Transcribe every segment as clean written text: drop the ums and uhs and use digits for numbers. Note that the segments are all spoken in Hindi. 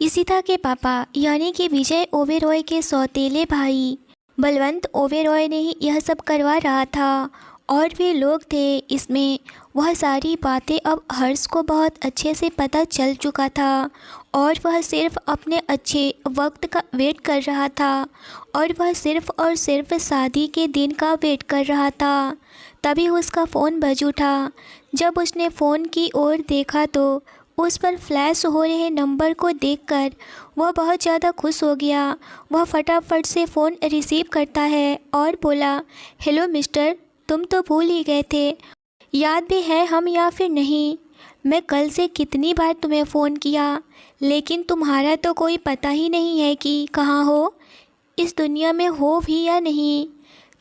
इशिता के पापा यानी कि विजय ओबेरॉय के सौतेले भाई बलवंत ओबेरॉय ने ही यह सब करवा रहा था। और भी लोग थे इसमें। वह सारी बातें अब हर्ष को बहुत अच्छे से पता चल चुका था और वह सिर्फ अपने अच्छे वक्त का वेट कर रहा था और वह सिर्फ और सिर्फ शादी के दिन का वेट कर रहा था। तभी उसका फ़ोन बज उठा। जब उसने फ़ोन की ओर देखा तो उस पर फ्लैश हो रहे नंबर को देखकर वह बहुत ज़्यादा खुश हो गया। वह फटाफट से फ़ोन रिसीव करता है और बोला, हेलो मिस्टर, तुम तो भूल ही गए थे। याद भी है हम या फिर नहीं? मैं कल से कितनी बार तुम्हें फ़ोन किया लेकिन तुम्हारा तो कोई पता ही नहीं है कि कहाँ हो, इस दुनिया में हो भी या नहीं।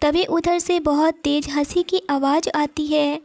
तभी उधर से बहुत तेज़ हंसी की आवाज़ आती है।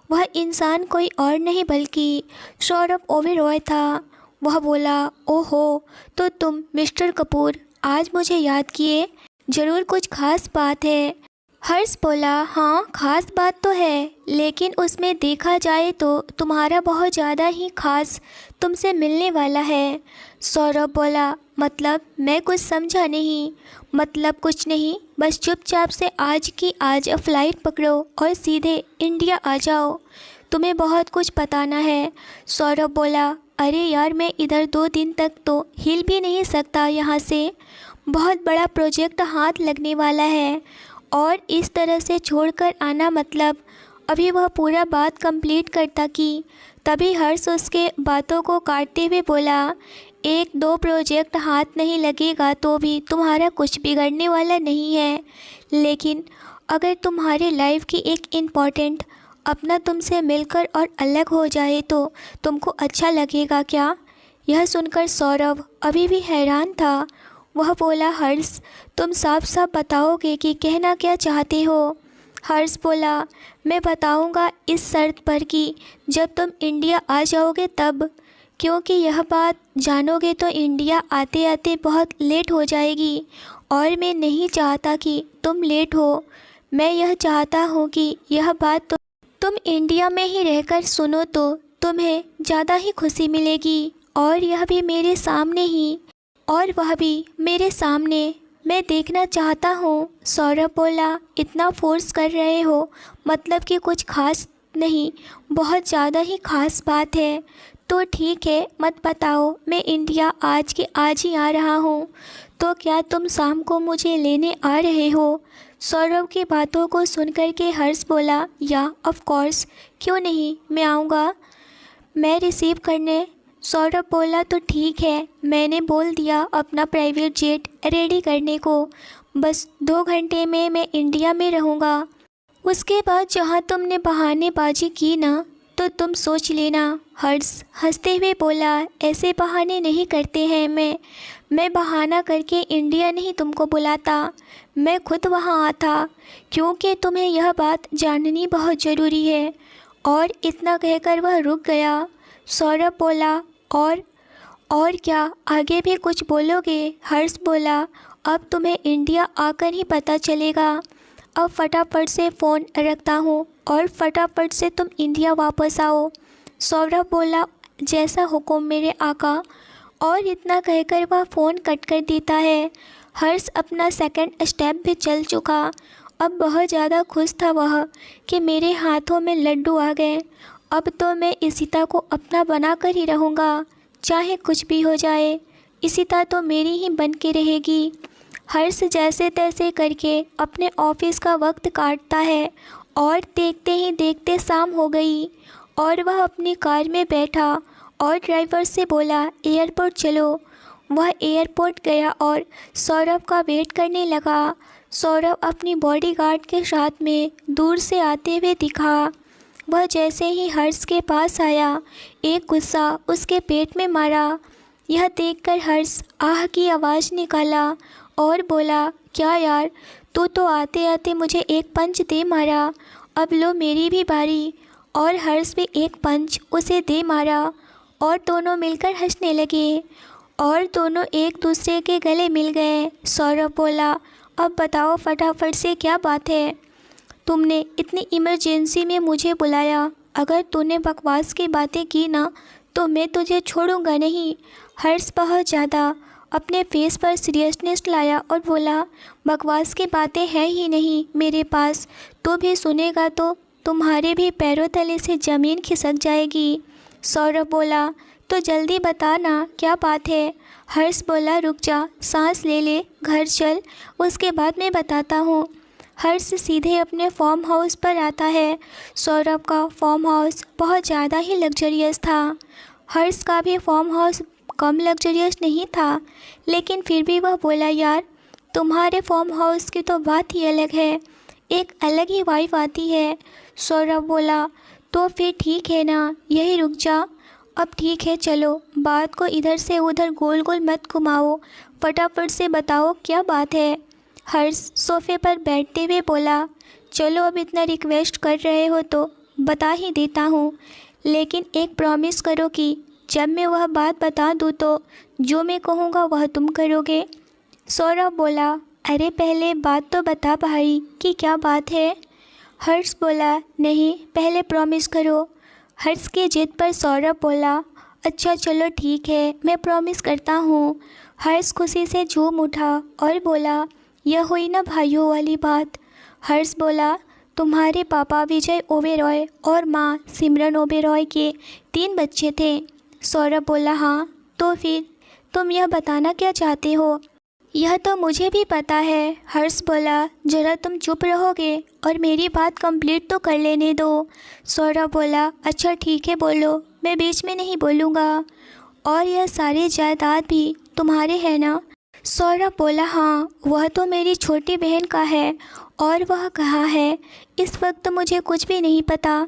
वह इंसान कोई और नहीं बल्कि सौरभ ओबेरॉय था। वह बोला, ओहो, तो तुम मिस्टर कपूर आज मुझे याद किए, ज़रूर कुछ ख़ास बात है। हर्ष बोला, हाँ ख़ास बात तो है, लेकिन उसमें देखा जाए तो तुम्हारा बहुत ज़्यादा ही ख़ास तुमसे मिलने वाला है। सौरभ बोला, मतलब? मैं कुछ समझा नहीं। मतलब कुछ नहीं, बस चुपचाप से आज की आज फ़्लाइट पकड़ो और सीधे इंडिया आ जाओ, तुम्हें बहुत कुछ बताना है। सौरभ बोला, अरे यार, मैं इधर 2 दिन तक तो हिल भी नहीं सकता यहाँ से। बहुत बड़ा प्रोजेक्ट हाथ लगने वाला है और इस तरह से छोड़कर आना मतलब। अभी वह पूरा बात कंप्लीट करता कि तभी हर्ष उसके बातों को काटते हुए बोला, 1-2 प्रोजेक्ट हाथ नहीं लगेगा तो भी तुम्हारा कुछ बिगड़ने वाला नहीं है, लेकिन अगर तुम्हारे लाइफ की एक इम्पॉर्टेंट अपना तुमसे मिलकर और अलग हो जाए तो तुमको अच्छा लगेगा क्या? यह सुनकर सौरभ अभी भी हैरान था। वह बोला, हर्ष, तुम साफ साफ बताओगे कि कहना क्या चाहते हो? हर्ष बोला, मैं बताऊंगा इस शर्त पर कि जब तुम इंडिया आ जाओगे तब, क्योंकि यह बात जानोगे तो इंडिया आते आते बहुत लेट हो जाएगी और मैं नहीं चाहता कि तुम लेट हो। मैं यह चाहता हूँ कि यह बात तुम इंडिया में ही रहकर सुनो तो तुम्हें ज़्यादा ही खुशी मिलेगी, और यह भी मेरे सामने ही, और वह भी मेरे सामने। मैं देखना चाहता हूँ। सौरभ बोला, इतना फोर्स कर रहे हो, मतलब कि कुछ खास नहीं, बहुत ज़्यादा ही खास बात है। तो ठीक है, मत बताओ, मैं इंडिया आज के आज ही आ रहा हूँ। तो क्या तुम शाम को मुझे लेने आ रहे हो? सौरभ की बातों को सुनकर के हर्ष बोला, या ऑफ कोर्स, क्यों नहीं, मैं आऊँगा मैं रिसीव करने। सौरभ बोला, तो ठीक है, मैंने बोल दिया अपना प्राइवेट जेट रेडी करने को। बस 2 घंटे में मैं इंडिया में रहूँगा। उसके बाद जहाँ तुमने बहानेबाजी की ना, तो तुम सोच लेना। हर्ष हंसते हुए बोला, ऐसे बहाने नहीं करते हैं। मैं बहाना करके इंडिया नहीं तुमको बुलाता, मैं खुद वहाँ आता, क्योंकि तुम्हें यह बात जाननी बहुत ज़रूरी है। और इतना कहकर वह रुक गया। सौरभ बोला, और क्या आगे भी कुछ बोलोगे? हर्ष बोला, अब तुम्हें इंडिया आकर ही पता चलेगा। अब फटाफट से फ़ोन रखता हूँ और फटाफट से तुम इंडिया वापस आओ। सौरभ बोला, जैसा हुक्म मेरे आका। और इतना कहकर वह फ़ोन कट कर देता है। हर्ष अपना सेकंड स्टेप भी चल चुका। अब बहुत ज़्यादा खुश था वह कि मेरे हाथों में लड्डू आ गए। अब तो मैं इशिता को अपना बना कर ही रहूँगा, चाहे कुछ भी हो जाए। इशिता तो मेरी ही बन के रहेगी। हर्ष जैसे तैसे करके अपने ऑफिस का वक्त काटता है और देखते ही देखते शाम हो गई और वह अपनी कार में बैठा और ड्राइवर से बोला, एयरपोर्ट चलो। वह एयरपोर्ट गया और सौरभ का वेट करने लगा। सौरभ अपनी बॉडीगार्ड के साथ में दूर से आते हुए दिखा। वह जैसे ही हर्ष के पास आया, एक गुस्सा उसके पेट में मारा। यह देखकर हर्ष आह की आवाज़ निकाला और बोला, क्या यार, तू तो आते आते मुझे एक पंच दे मारा, अब लो मेरी भी बारी। और हर्ष भी एक पंच उसे दे मारा और दोनों मिलकर हंसने लगे और दोनों एक दूसरे के गले मिल गए। सौरभ बोला, अब बताओ फटाफट से क्या बात है? तुमने इतनी इमरजेंसी में मुझे बुलाया, अगर तूने बकवास की बातें की ना तो मैं तुझे छोड़ूंगा नहीं। हर्ष बहुत ज़्यादा अपने फेस पर सीरियसनेस लाया और बोला, बकवास की बातें हैं ही नहीं मेरे पास, तू भी सुनेगा तो तुम्हारे भी पैरों तले से ज़मीन खिसक जाएगी। सौरभ बोला, तो जल्दी बता ना क्या बात है। हर्ष बोला, रुक जा, सांस ले ले, घर चल, उसके बाद मैं बताता हूँ। हर्ष सीधे अपने फार्म हाउस पर आता है। सौरभ का फार्म हाउस बहुत ज़्यादा ही लग्जरियस था। हर्ष का भी फार्म हाउस कम लग्जरियस नहीं था, लेकिन फिर भी वह बोला, यार तुम्हारे फार्म हाउस की तो बात ही अलग है, एक अलग ही वाइफ आती है। सौरभ बोला, तो फिर ठीक है ना, यही रुक जा। अब ठीक है, चलो, बात को इधर से उधर गोल गोल मत घुमाओ, फटाफट से बताओ क्या बात है। हर्ष सोफे पर बैठते हुए बोला, चलो अब इतना रिक्वेस्ट कर रहे हो तो बता ही देता हूँ, लेकिन एक प्रॉमिस करो कि जब मैं वह बात बता दूँ तो जो मैं कहूँगा वह तुम करोगे। सौरभ बोला, अरे पहले बात तो बता भाई कि क्या बात है। हर्ष बोला, नहीं, पहले प्रॉमिस करो। हर्ष की जिद पर सौरभ बोला, अच्छा चलो ठीक है, मैं प्रॉमिस करता हूँ। हर्ष खुशी से झूम उठा और बोला, यह हुई ना भाइयों वाली बात। हर्ष बोला, तुम्हारे पापा विजय ओबेरॉय और माँ सिमरन ओबेरॉय के 3 बच्चे थे। सौरभ बोला, हाँ, तो फिर तुम यह बताना क्या चाहते हो? यह तो मुझे भी पता है। हर्ष बोला, ज़रा तुम चुप रहोगे और मेरी बात कंप्लीट तो कर लेने दो। सौरभ बोला, अच्छा ठीक है, बोलो, मैं बीच में नहीं बोलूँगा। और यह सारी जायदाद भी तुम्हारे हैं ना? सौरभ बोला, हाँ, वह तो मेरी छोटी बहन का है और वह कहाँ है इस वक्त तो मुझे कुछ भी नहीं पता।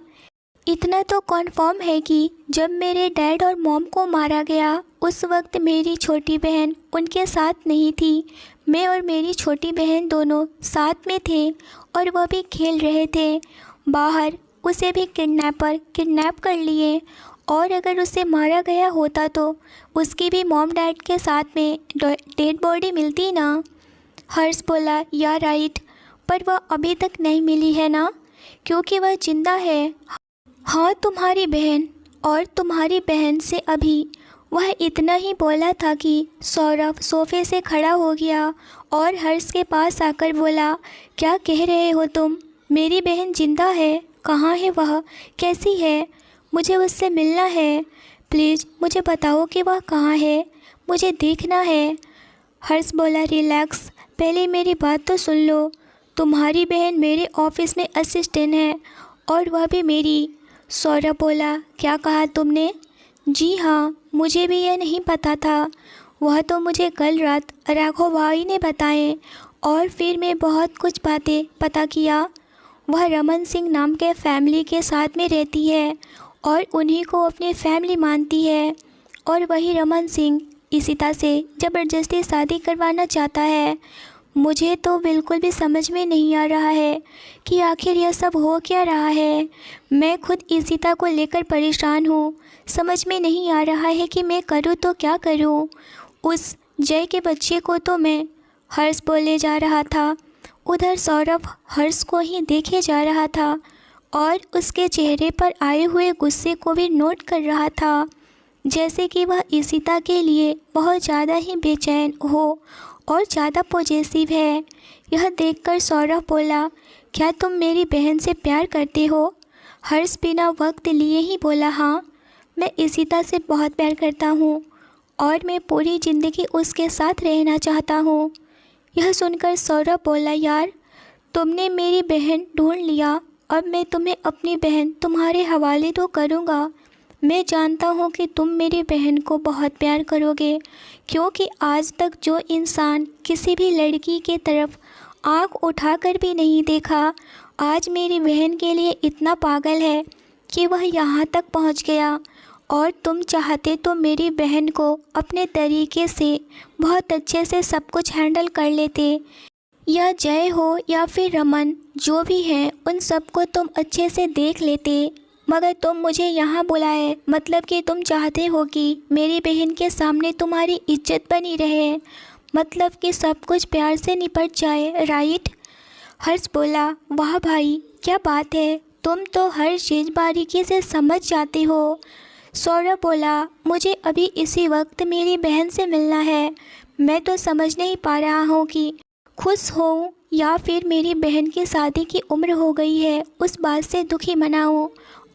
इतना तो कन्फर्म है कि जब मेरे डैड और मॉम को मारा गया उस वक्त मेरी छोटी बहन उनके साथ नहीं थी। मैं और मेरी छोटी बहन दोनों साथ में थे और वह भी खेल रहे थे बाहर। उसे भी किडनैप कर लिए और अगर उसे मारा गया होता तो उसकी भी मॉम डैड के साथ में डेड बॉडी मिलती ना। हर्ष बोला, या राइट, पर वह अभी तक नहीं मिली है ना, क्योंकि वह जिंदा है। हाँ, तुम्हारी बहन और तुम्हारी बहन से अभी वह इतना ही बोला था कि सौरभ सोफे से खड़ा हो गया और हर्ष के पास आकर बोला, क्या कह रहे हो तुम? मेरी बहन जिंदा है? कहाँ है वह? कैसी है? मुझे उससे मिलना है, प्लीज़ मुझे बताओ कि वह कहाँ है, मुझे देखना है। हर्ष बोला, रिलैक्स, पहले मेरी बात तो सुन लो। तुम्हारी बहन मेरे ऑफिस में असिस्टेंट है और वह भी मेरी। सौरभ बोला, क्या कहा तुमने? जी हाँ, मुझे भी यह नहीं पता था, वह तो मुझे कल रात राघव भाई ने बताए और फिर मैं बहुत कुछ बातें पता किया। वह रमन सिंह नाम के फैमिली के साथ में रहती है और उन्हीं को अपनी फैमिली मानती है और वही रमन सिंह इशिता से ज़बरदस्ती शादी करवाना चाहता है। मुझे तो बिल्कुल भी समझ में नहीं आ रहा है कि आखिर यह सब हो क्या रहा है। मैं खुद इशिता को लेकर परेशान हूँ, समझ में नहीं आ रहा है कि मैं करूँ तो क्या करूँ। उस जय के बच्चे को तो मैं, हर्ष बोले जा रहा था। उधर सौरभ हर्ष को ही देखे जा रहा था और उसके चेहरे पर आए हुए गुस्से को भी नोट कर रहा था, जैसे कि वह इशिता के लिए बहुत ज़्यादा ही बेचैन हो और ज़्यादा पॉजेसिव है। यह देखकर सौरभ बोला, क्या तुम मेरी बहन से प्यार करते हो? हर्ष बिना वक्त लिए ही बोला, हाँ, मैं इशिता से बहुत प्यार करता हूँ और मैं पूरी ज़िंदगी उसके साथ रहना चाहता हूँ। यह सुनकर सौरभ बोला, यार तुमने मेरी बहन ढूंढ लिया, अब मैं तुम्हें अपनी बहन तुम्हारे हवाले तो करूँगा। मैं जानता हूँ कि तुम मेरी बहन को बहुत प्यार करोगे, क्योंकि आज तक जो इंसान किसी भी लड़की के तरफ आँख उठाकर भी नहीं देखा, आज मेरी बहन के लिए इतना पागल है कि वह यहाँ तक पहुँच गया। और तुम चाहते तो मेरी बहन को अपने तरीके से बहुत अच्छे से सब कुछ हैंडल कर लेते। या जय हो या फिर रमन, जो भी हैं उन सबको तुम अच्छे से देख लेते, मगर तुम मुझे यहाँ बुलाए, मतलब कि तुम चाहते हो कि मेरी बहन के सामने तुम्हारी इज्जत बनी रहे, मतलब कि सब कुछ प्यार से निपट जाए, राइट? हर्ष बोला, वाह भाई क्या बात है, तुम तो हर चीज़ बारीकी से समझ जाते हो। सौरभ बोला, मुझे अभी इसी वक्त मेरी बहन से मिलना है। मैं तो समझ नहीं पा रहा हूँ कि खुश होऊं या फिर मेरी बहन की शादी की उम्र हो गई है उस बात से दुखी मनाऊं।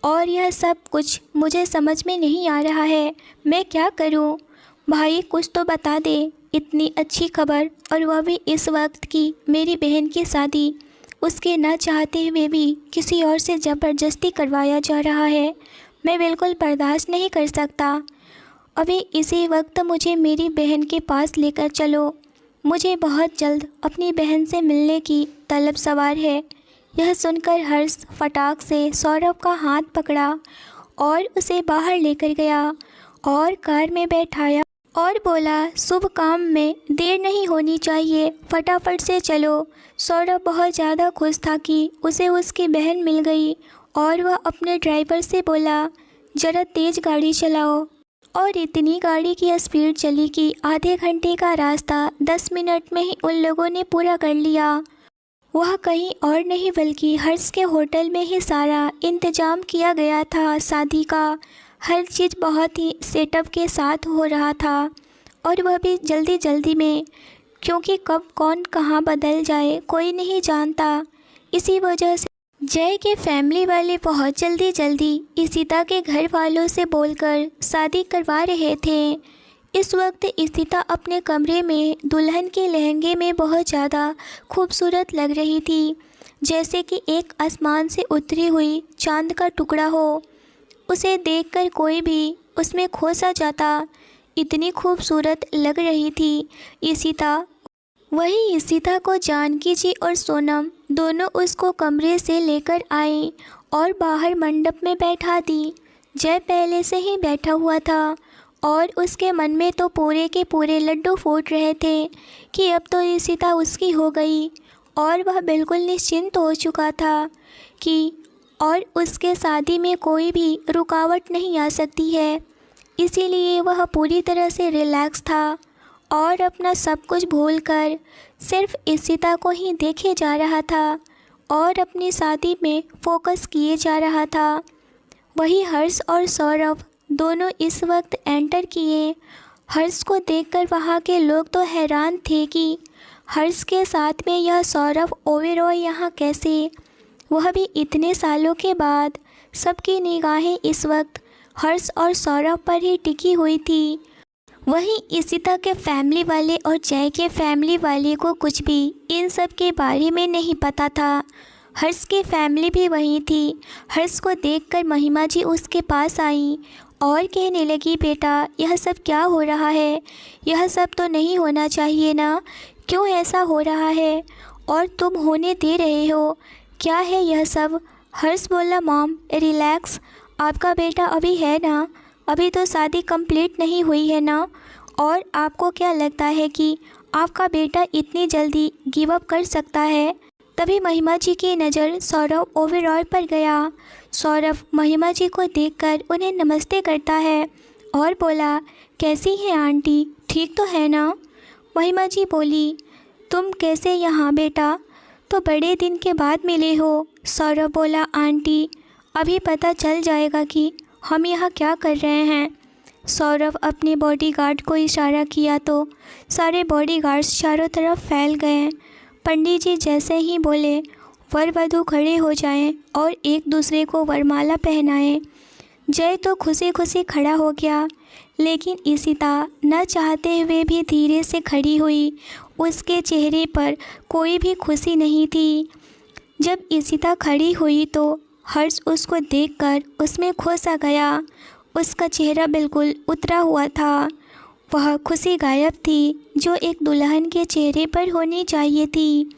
और यह सब कुछ मुझे समझ में नहीं आ रहा है। मैं क्या करूं? भाई कुछ तो बता दे। इतनी अच्छी खबर और वह भी इस वक्त की मेरी बहन की शादी उसके न चाहते हुए भी किसी और से ज़बरदस्ती करवाया जा रहा है। मैं बिल्कुल बर्दाश्त नहीं कर सकता। अभी इसी वक्त मुझे मेरी बहन के पास लेकर चलो। मुझे बहुत जल्द अपनी बहन से मिलने की तलब सवार है। यह सुनकर हर्ष फटाक से सौरभ का हाथ पकड़ा और उसे बाहर लेकर गया और कार में बैठाया और बोला, शुभ काम में देर नहीं होनी चाहिए, फटाफट से चलो। सौरभ बहुत ज़्यादा खुश था कि उसे उसकी बहन मिल गई और वह अपने ड्राइवर से बोला, ज़रा तेज़ गाड़ी चलाओ। और इतनी गाड़ी की स्पीड चली कि आधे घंटे का रास्ता 10 मिनट में ही उन लोगों ने पूरा कर लिया। वह कहीं और नहीं बल्कि हर्ष के होटल में ही सारा इंतजाम किया गया था। शादी का हर चीज़ बहुत ही सेटअप के साथ हो रहा था और वह भी जल्दी जल्दी में, क्योंकि कब कौन कहाँ बदल जाए कोई नहीं जानता। इसी वजह से जय के फैमिली वाले बहुत जल्दी इशिता के घर वालों से बोलकर शादी करवा रहे थे। इस वक्त इशिता अपने कमरे में दुल्हन के लहंगे में बहुत ज़्यादा खूबसूरत लग रही थी, जैसे कि एक आसमान से उतरी हुई चांद का टुकड़ा हो। उसे देखकर कोई भी उसमें खो सा जाता, इतनी खूबसूरत लग रही थी इशिता। वहीं इशिता को जानकी जी और सोनम दोनों उसको कमरे से लेकर आई और बाहर मंडप में बैठा दी। जय पहले से ही बैठा हुआ था और उसके मन में तो पूरे के पूरे लड्डू फूट रहे थे कि अब तो इशिता उसकी हो गई और वह बिल्कुल निश्चिंत हो चुका था कि और उसके शादी में कोई भी रुकावट नहीं आ सकती है। इसीलिए वह पूरी तरह से रिलैक्स था और अपना सब कुछ भूलकर सिर्फ इशिता को ही देखे जा रहा था और अपनी शादी में फोकस किए जा रहा था। वही हर्ष और सौरभ दोनों इस वक्त एंटर किए। हर्ष को देखकर वहाँ के लोग तो हैरान थे कि हर्ष के साथ में यह सौरभ ओबेरॉय यहाँ कैसे, वह भी इतने सालों के बाद। सबकी निगाहें इस वक्त हर्ष और सौरभ पर ही टिकी हुई थी। वहीं इशिता के फैमिली वाले और जय के फैमिली वाले को कुछ भी इन सब के बारे में नहीं पता था। हर्ष की फैमिली भी वहीं थी। हर्ष को देखकर महिमा जी उसके पास आई और कहने लगी, बेटा यह सब क्या हो रहा है? यह सब तो नहीं होना चाहिए ना, क्यों ऐसा हो रहा है और तुम होने दे रहे हो? क्या है यह सब? हर्ष बोला, मॉम रिलैक्स, आपका बेटा अभी है ना, अभी तो शादी कंप्लीट नहीं हुई है ना। और आपको क्या लगता है कि आपका बेटा इतनी जल्दी गिव अप कर सकता है? तभी महिमा जी की नज़र सौरभ ओबेरॉय पर गया। सौरभ महिमा जी को देखकर उन्हें नमस्ते करता है और बोला, कैसी हैं आंटी, ठीक तो है ना? महिमा जी बोली, तुम कैसे यहाँ बेटा, तो बड़े दिन के बाद मिले हो। सौरभ बोला, आंटी अभी पता चल जाएगा कि हम यहाँ क्या कर रहे हैं। सौरभ अपने बॉडीगार्ड को इशारा किया तो सारे बॉडीगार्ड्स चारों तरफ फैल गए। पंडित जी जैसे ही बोले, वर वधू खड़े हो जाएं और एक दूसरे को वरमाला पहनाएं। जय तो खुशी खुशी खड़ा हो गया, लेकिन इशिता न चाहते हुए भी धीरे से खड़ी हुई। उसके चेहरे पर कोई भी खुशी नहीं थी। जब इशिता खड़ी हुई तो हर्ष उसको देखकर उसमें खो सा गया। उसका चेहरा बिल्कुल उतरा हुआ था। वह खुशी गायब थी जो एक दुल्हन के चेहरे पर होनी चाहिए थी।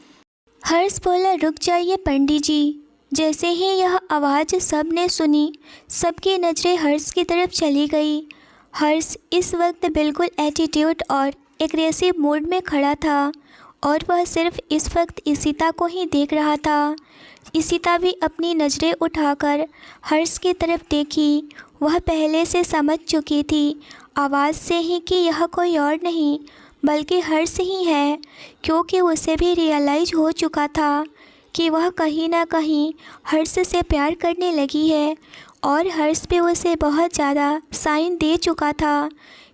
हर्ष बोला, रुक जाइए पंडित जी। जैसे ही यह आवाज़ सब ने सुनी, सबकी नज़रें हर्ष की तरफ चली गई। हर्ष इस वक्त बिल्कुल एटीट्यूड और एग्रेसिव मूड में खड़ा था और वह सिर्फ इस वक्त इशिता को ही देख रहा था। इशिता भी अपनी नज़रें उठाकर हर्ष की तरफ देखी। वह पहले से समझ चुकी थी आवाज़ से ही कि यह कोई और नहीं बल्कि हर्ष ही है, क्योंकि उसे भी रियलाइज़ हो चुका था कि वह कहीं ना कहीं हर्ष से प्यार करने लगी है और हर्ष भी उसे बहुत ज़्यादा साइन दे चुका था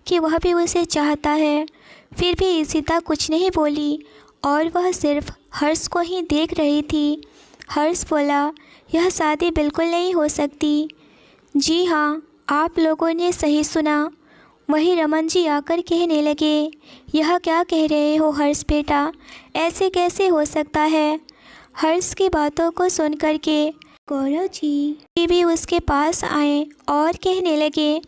कि वह भी उसे चाहता है। फिर भी ईशिता कुछ नहीं बोली और वह सिर्फ हर्ष को ही देख रही थी। हर्ष बोला, यह शादी बिल्कुल नहीं हो सकती। जी हाँ, आप लोगों ने सही सुना। वहीं रमन जी आकर कहने लगे, यह क्या कह रहे हो हर्ष बेटा, ऐसे कैसे हो सकता है। हर्ष की बातों को सुनकर के गौरव जी भी उसके पास आए और कहने लगे,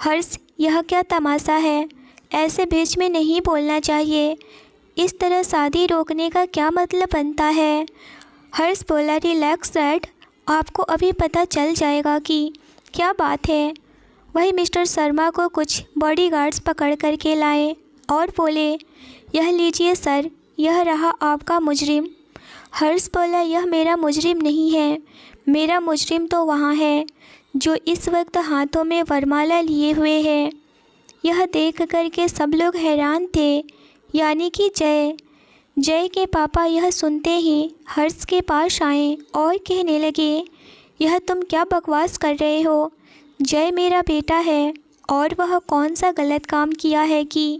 हर्ष यह क्या तमाशा है, ऐसे बीच में नहीं बोलना चाहिए। इस तरह शादी रोकने का क्या मतलब बनता है। हर्ष बोला, रिलैक्स डैड, आपको अभी पता चल जाएगा कि क्या बात है। वही मिस्टर शर्मा को कुछ बॉडीगार्ड्स पकड़ कर के लाए और बोले, यह लीजिए सर, यह रहा आपका मुजरिम। हर्ष बोला, यह मेरा मुजरिम नहीं है, मेरा मुजरिम तो वहाँ है जो इस वक्त हाथों में वरमाला लिए हुए है। यह देख कर के सब लोग हैरान थे, यानी कि जय के पापा यह सुनते ही हर्ष के पास आए और कहने लगे, यह तुम क्या बकवास कर रहे हो। जय मेरा बेटा है और वह कौन सा गलत काम किया है कि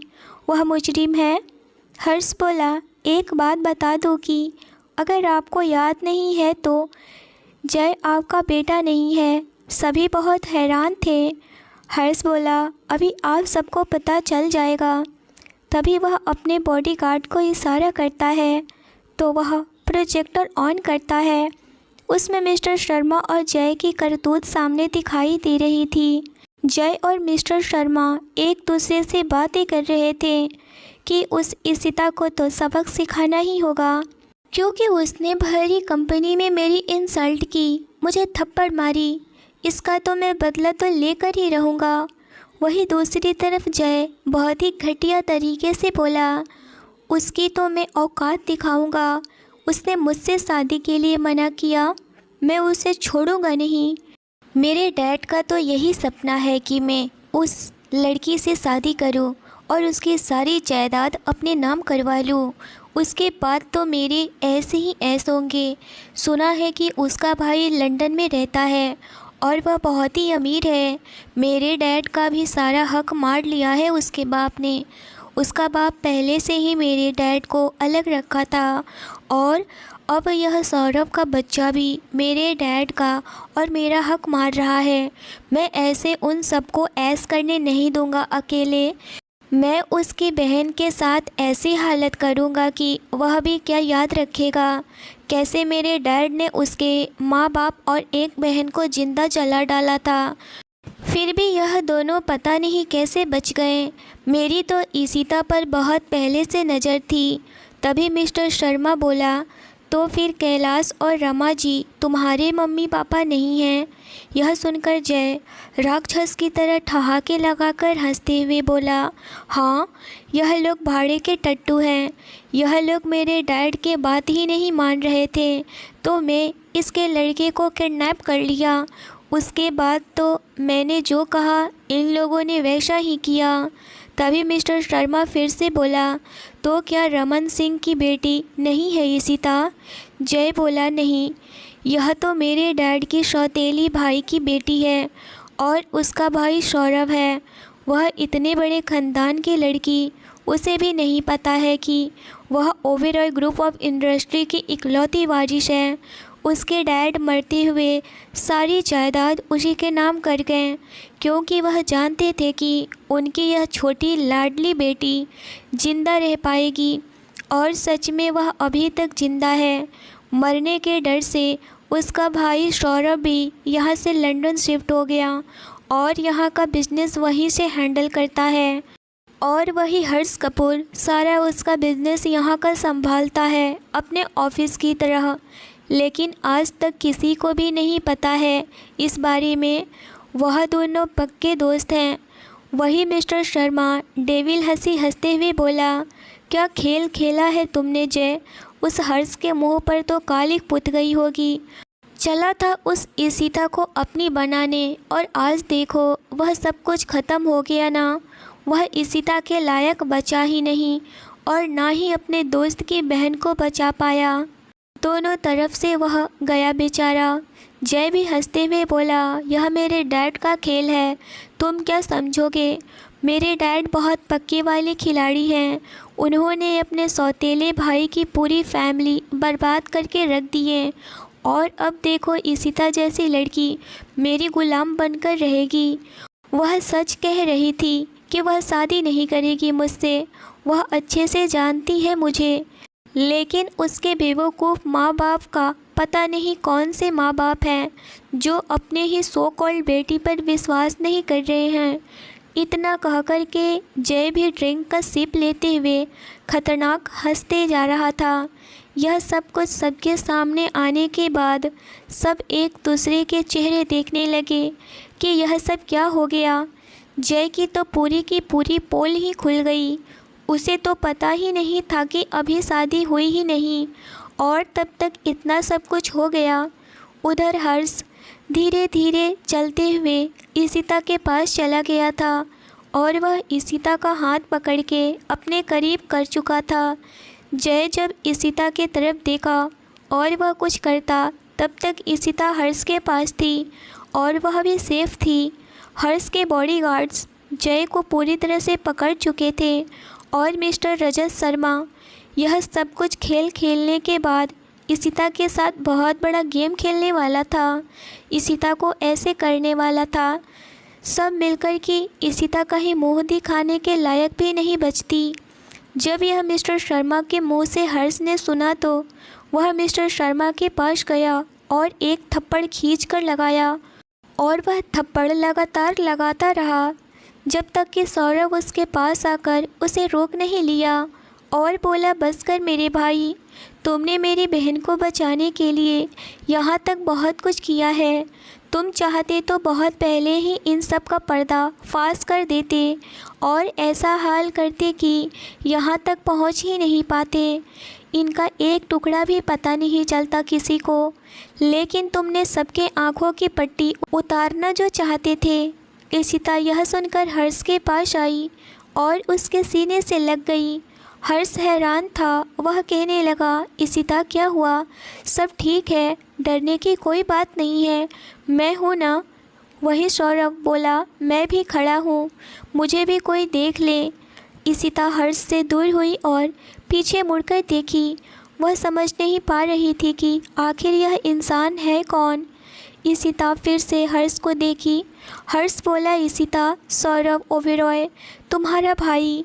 वह मुजरिम है। हर्ष बोला, एक बात बता दूँ कि अगर आपको याद नहीं है तो जय आपका बेटा नहीं है। सभी बहुत हैरान थे। हर्ष बोला, अभी आप सबको पता चल जाएगा। तभी वह अपने बॉडीगार्ड को इशारा करता है तो वह प्रोजेक्टर ऑन करता है। उसमें मिस्टर शर्मा और जय की करतूत सामने दिखाई दे रही थी। जय और मिस्टर शर्मा एक दूसरे से बातें कर रहे थे कि उस ईशिता को तो सबक सिखाना ही होगा, क्योंकि उसने भरी कंपनी में मेरी इंसल्ट की, मुझे थप्पड़ मारी। इसका तो मैं बदला तो लेकर ही रहूँगा। वही दूसरी तरफ जय बहुत ही घटिया तरीके से बोला, उसकी तो मैं औकात दिखाऊंगा। उसने मुझसे शादी के लिए मना किया, मैं उसे छोड़ूंगा नहीं। मेरे डैड का तो यही सपना है कि मैं उस लड़की से शादी करूं और उसकी सारी जायदाद अपने नाम करवा लूं। उसके बाद तो मेरे ऐसे ही ऐसे होंगे। सुना है कि उसका भाई लंदन में रहता है और वह बहुत ही अमीर है। मेरे डैड का भी सारा हक मार लिया है उसके बाप ने। उसका बाप पहले से ही मेरे डैड को अलग रखा था और अब यह सौरभ का बच्चा भी मेरे डैड का और मेरा हक मार रहा है। मैं ऐसे उन सबको ऐश करने नहीं दूंगा अकेले। मैं उसकी बहन के साथ ऐसी हालत करूंगा कि वह भी क्या याद रखेगा कैसे मेरे डैड ने उसके माँ बाप और एक बहन को जिंदा जला डाला था। फिर भी यह दोनों पता नहीं कैसे बच गए। मेरी तो ईशिता पर बहुत पहले से नज़र थी। तभी मिस्टर शर्मा बोला, तो फिर कैलाश और रमा जी तुम्हारे मम्मी पापा नहीं हैं। यह सुनकर जय राक्षस की तरह ठहाके लगाकर हंसते हुए बोला, हाँ, यह लोग भाड़े के टट्टू हैं। यह लोग मेरे डैड के बात ही नहीं मान रहे थे तो मैं इसके लड़के को किडनैप कर लिया। उसके बाद तो मैंने जो कहा इन लोगों ने वैसा ही किया। तभी मिस्टर शर्मा फिर से बोला, तो क्या रमन सिंह की बेटी नहीं है ईशिता? जय बोला, नहीं, यह तो मेरे डैड की सौतेली भाई की बेटी है और उसका भाई सौरभ है। वह इतने बड़े ख़ानदान की लड़की, उसे भी नहीं पता है कि वह ओबेरॉय ग्रुप ऑफ इंडस्ट्री की इकलौती वारिस है। उसके डैड मरते हुए सारी जायदाद उसी के नाम कर गए, क्योंकि वह जानते थे कि उनकी यह छोटी लाडली बेटी जिंदा रह पाएगी। और सच में वह अभी तक जिंदा है। मरने के डर से उसका भाई सौरभ भी यहाँ से लंदन शिफ्ट हो गया और यहाँ का बिजनेस वहीं से हैंडल करता है। और वही हर्ष कपूर सारा उसका बिजनेस यहाँ का संभालता है अपने ऑफिस की तरह। लेकिन आज तक किसी को भी नहीं पता है इस बारे में। वह दोनों पक्के दोस्त हैं। वही मिस्टर शर्मा डेविल हंसी हंसते हुए बोला, क्या खेल खेला है तुमने जय? उस हर्ष के मुंह पर तो कालिक पुत गई होगी। चला था उस ईशिता को अपनी बनाने और आज देखो वह सब कुछ ख़त्म हो गया ना। वह ईशिता के लायक बचा ही नहीं और ना ही अपने दोस्त की बहन को बचा पाया। दोनों तरफ से वह गया बेचारा। जय भी हंसते हुए बोला, यह मेरे डैड का खेल है, तुम क्या समझोगे। मेरे डैड बहुत पक्के वाले खिलाड़ी हैं। उन्होंने अपने सौतेले भाई की पूरी फैमिली बर्बाद करके रख दी है, और अब देखो इशिता जैसी लड़की मेरी गुलाम बनकर रहेगी। वह सच कह रही थी कि वह शादी नहीं करेगी मुझसे। वह अच्छे से जानती है मुझे, लेकिन उसके बेवकूफ़ माँ बाप का पता नहीं कौन से माँ बाप हैं जो अपने ही सो कॉल्ड बेटी पर विश्वास नहीं कर रहे हैं। इतना कह कर के जय भी ड्रिंक का सिप लेते हुए खतरनाक हंसते जा रहा था। यह सब कुछ सबके सामने आने के बाद सब एक दूसरे के चेहरे देखने लगे कि यह सब क्या हो गया। जय की तो पूरी की पूरी पोल ही खुल गई। उसे तो पता ही नहीं था कि अभी शादी हुई ही नहीं, और तब तक इतना सब कुछ हो गया। उधर हर्ष धीरे धीरे चलते हुए इशिता के पास चला गया था, और वह इशिता का हाथ पकड़ के अपने करीब कर चुका था। जय जब इशिता के तरफ देखा और वह कुछ करता, तब तक इशिता हर्ष के पास थी और वह भी सेफ थी। हर्ष के बॉडीगार्ड्स जय को पूरी तरह से पकड़ चुके थे, और मिस्टर रजत शर्मा यह सब कुछ खेल खेलने के बाद इशिता के साथ बहुत बड़ा गेम खेलने वाला था। इशिता को ऐसे करने वाला था सब मिलकर कि इशिता कहीं मुँह दिखाने के लायक भी नहीं बचती। जब यह मिस्टर शर्मा के मुंह से हर्ष ने सुना तो वह मिस्टर शर्मा के पास गया और एक थप्पड़ खींच कर लगाया, और वह थप्पड़ लगातार लगाता रहा जब तक कि सौरभ उसके पास आकर उसे रोक नहीं लिया और बोला, बस कर मेरे भाई, तुमने मेरी बहन को बचाने के लिए यहाँ तक बहुत कुछ किया है। तुम चाहते तो बहुत पहले ही इन सब का पर्दा फाश कर देते और ऐसा हाल करते कि यहाँ तक पहुँच ही नहीं पाते। इनका एक टुकड़ा भी पता नहीं चलता किसी को, लेकिन तुमने सबके आँखों की पट्टी उतारना जो चाहते थे। इशिता यह सुनकर हर्ष के पास आई और उसके सीने से लग गई। हर्ष हैरान था। वह कहने लगा, इशिता क्या हुआ? सब ठीक है, डरने की कोई बात नहीं है, मैं हूँ ना। वही सौरभ बोला, मैं भी खड़ा हूँ, मुझे भी कोई देख ले। इशिता हर्ष से दूर हुई और पीछे मुड़कर देखी। वह समझ नहीं पा रही थी कि आखिर यह इंसान है कौन। इशिता फिर से हर्ष को देखी। हर्ष बोला, इशिता, सौरभ ओबेरॉय तुम्हारा भाई।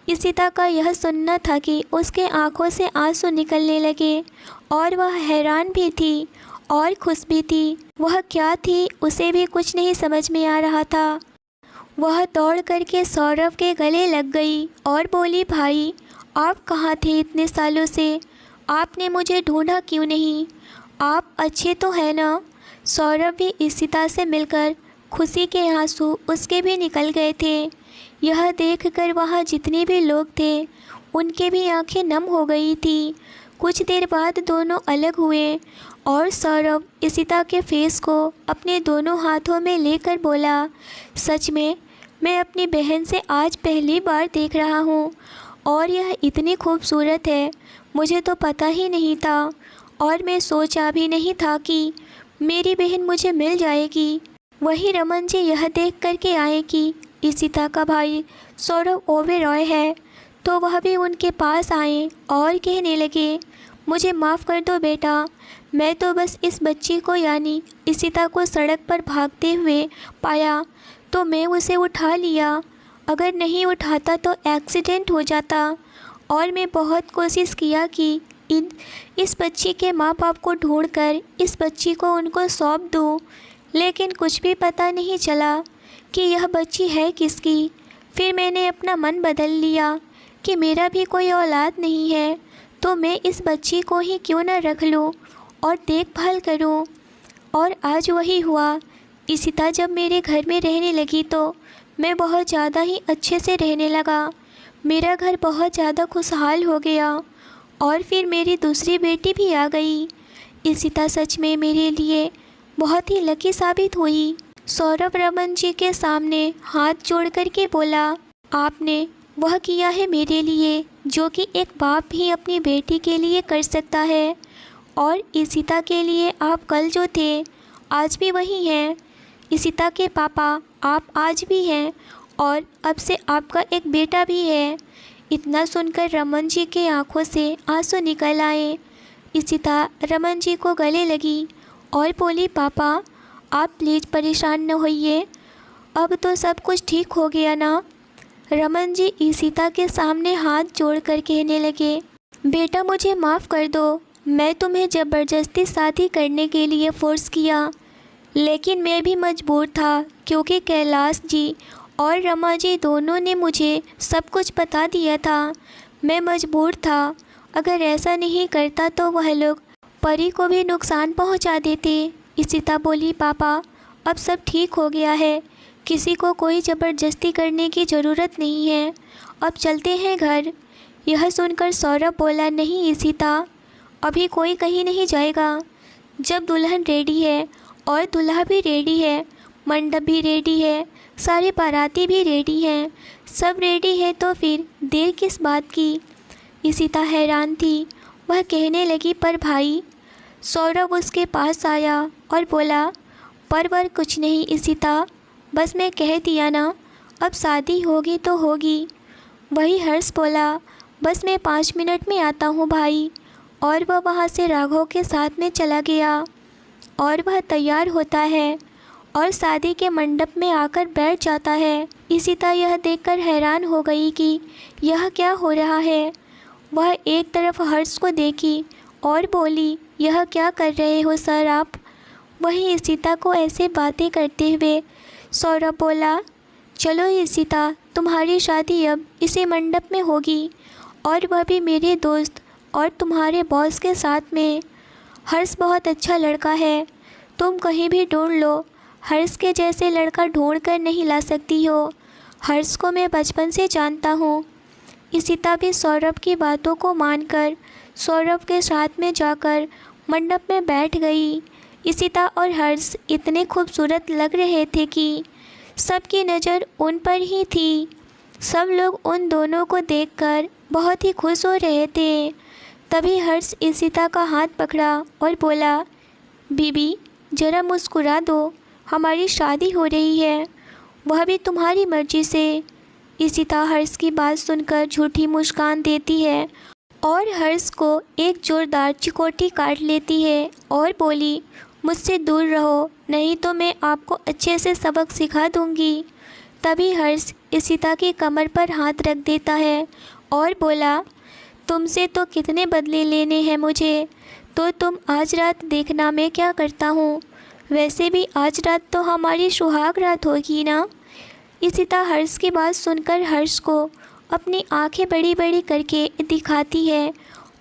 इशिता का यह सुनना था कि उसके आंखों से आंसू निकलने लगे, और वह हैरान भी थी और खुश भी थी। वह क्या थी उसे भी कुछ नहीं समझ में आ रहा था। वह दौड़ करके सौरभ के गले लग गई और बोली, भाई आप कहाँ थे इतने सालों से? आपने मुझे ढूंढा क्यों नहीं? आप अच्छे तो हैं ना? सौरभ भी इशिता से मिलकर खुशी के आंसू उसके भी निकल गए थे। यह देखकर वहाँ जितने भी लोग थे उनके भी आंखें नम हो गई थी। कुछ देर बाद दोनों अलग हुए और सौरभ इशिता के फेस को अपने दोनों हाथों में लेकर बोला, सच में मैं अपनी बहन से आज पहली बार देख रहा हूँ, और यह इतनी खूबसूरत है, मुझे तो पता ही नहीं था, और मैं सोचा भी नहीं था कि मेरी बहन मुझे मिल जाएगी। वही रमन जी यह देख कर के आए कि इशिता का भाई सौरभ ओबेरॉय है, तो वह भी उनके पास आए और कहने लगे, मुझे माफ़ कर दो बेटा, मैं तो बस इस बच्ची को यानी इशिता को सड़क पर भागते हुए पाया तो मैं उसे उठा लिया। अगर नहीं उठाता तो एक्सीडेंट हो जाता, और मैं बहुत कोशिश किया कि इस बच्ची के माँ बाप को ढूंढकर इस बच्ची को उनको सौंप दूँ, लेकिन कुछ भी पता नहीं चला कि यह बच्ची है किसकी। फिर मैंने अपना मन बदल लिया कि मेरा भी कोई औलाद नहीं है, तो मैं इस बच्ची को ही क्यों न रख लूँ और देखभाल करूँ। और आज वही हुआ। इशिता जब मेरे घर में रहने लगी तो मैं बहुत ज़्यादा ही अच्छे से रहने लगा। मेरा घर बहुत ज़्यादा खुशहाल हो गया, और फिर मेरी दूसरी बेटी भी आ गई। इशिता सच में मेरे लिए बहुत ही लकी साबित हुई। सौरभ रमन जी के सामने हाथ जोड़ कर के बोला, आपने वह किया है मेरे लिए जो कि एक बाप भी अपनी बेटी के लिए कर सकता है, और ईशिता के लिए आप कल जो थे आज भी वही हैं। ईशिता के पापा आप आज भी हैं और अब से आपका एक बेटा भी है। इतना सुनकर रमन जी के आंखों से आंसू निकल आए। ईशिता रमन जी को गले लगी और बोली, पापा आप प्लीज़ परेशान न होइए, अब तो सब कुछ ठीक हो गया ना। रमन जी ईशिता के सामने हाथ जोड़कर कहने लगे, बेटा मुझे माफ़ कर दो, मैं तुम्हें ज़बरदस्ती शादी करने के लिए फ़ोर्स किया, लेकिन मैं भी मजबूर था क्योंकि कैलाश जी और रमा जी दोनों ने मुझे सब कुछ बता दिया था। मैं मजबूर था, अगर ऐसा नहीं करता तो वह लोग परी को भी नुकसान पहुंचा देते। ईशिता बोली, पापा अब सब ठीक हो गया है, किसी को कोई ज़बरदस्ती करने की ज़रूरत नहीं है, अब चलते हैं घर। यह सुनकर सौरभ बोला, नहीं ईशिता, अभी कोई कहीं नहीं जाएगा। जब दुल्हन रेडी है और दूल्हा भी रेडी है, मंडप भी रेडी है, सारे बाराती भी रेडी हैं, सब रेडी है तो फिर देर किस बात की। ईशिता हैरान थी। वह कहने लगी, पर भाई। सौरभ उसके पास आया और बोला, पर कुछ नहीं ईशिता, बस मैं कह दिया ना, अब शादी होगी तो होगी। वही हर्ष बोला, बस मैं 5 मिनट में आता हूँ भाई। और वह वहाँ से राघव के साथ में चला गया और वह तैयार होता है और शादी के मंडप में आकर बैठ जाता है। ईशिता यह देखकर हैरान हो गई कि यह क्या हो रहा है। वह एक तरफ हर्ष को देखी और बोली, यह क्या कर रहे हो सर आप। वही ईशिता को ऐसे बातें करते हुए सौरभ बोला, चलो ईशिता, तुम्हारी शादी अब इसी मंडप में होगी और वह भी मेरे दोस्त और तुम्हारे बॉस के साथ में। हर्ष बहुत अच्छा लड़का है, तुम कहीं भी ढूंढ लो, हर्ष के जैसे लड़का ढूंढ कर नहीं ला सकती हो। हर्ष को मैं बचपन से जानता हूँ। ईशिता भी सौरभ की बातों को मानकर सौरभ के साथ में जाकर मंडप में बैठ गई। ईशिता और हर्ष इतने खूबसूरत लग रहे थे कि सबकी नज़र उन पर ही थी। सब लोग उन दोनों को देखकर बहुत ही खुश हो रहे थे। तभी हर्ष ईशिता का हाथ पकड़ा और बोला, बीबी ज़रा मुस्कुरा दो, हमारी शादी हो रही है, वह भी तुम्हारी मर्ज़ी से। ईशिता हर्ष की बात सुनकर झूठी मुस्कान देती है और हर्ष को एक जोरदार चिकोटी काट लेती है और बोली, मुझसे दूर रहो, नहीं तो मैं आपको अच्छे से सबक सिखा दूंगी। तभी हर्ष ईशिता की कमर पर हाथ रख देता है और बोला, तुमसे तो कितने बदले लेने हैं मुझे, तो तुम आज रात देखना मैं क्या करता हूँ। वैसे भी आज रात तो हमारी सुहाग रात होगी ना। ईशिता हर्ष की बात सुनकर हर्ष को अपनी आंखें बड़ी बड़ी करके दिखाती है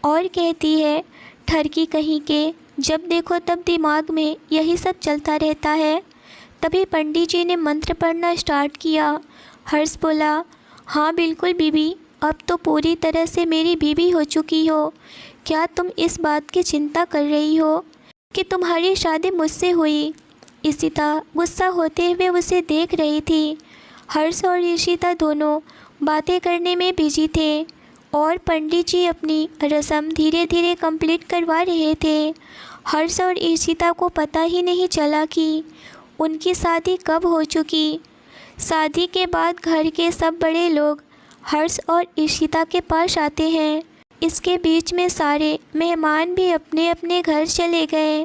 और कहती है, ठरकी कहीं के, जब देखो तब दिमाग में यही सब चलता रहता है। तभी पंडित जी ने मंत्र पढ़ना स्टार्ट किया। हर्ष बोला, हाँ बिल्कुल बीबी, अब तो पूरी तरह से मेरी बीबी हो चुकी हो। क्या तुम इस बात की चिंता कर रही हो कि तुम्हारी शादी मुझसे हुई। ईशिता गुस्सा होते हुए उसे देख रही थी। हर्ष और ईशिता दोनों बातें करने में बिजी थे और पंडित जी अपनी रस्म धीरे धीरे कंप्लीट करवा रहे थे। हर्ष और ईशिता को पता ही नहीं चला कि उनकी शादी कब हो चुकी। शादी के बाद घर के सब बड़े लोग हर्ष और ईशिता के पास आते हैं। इसके बीच में सारे मेहमान भी अपने अपने घर चले गए।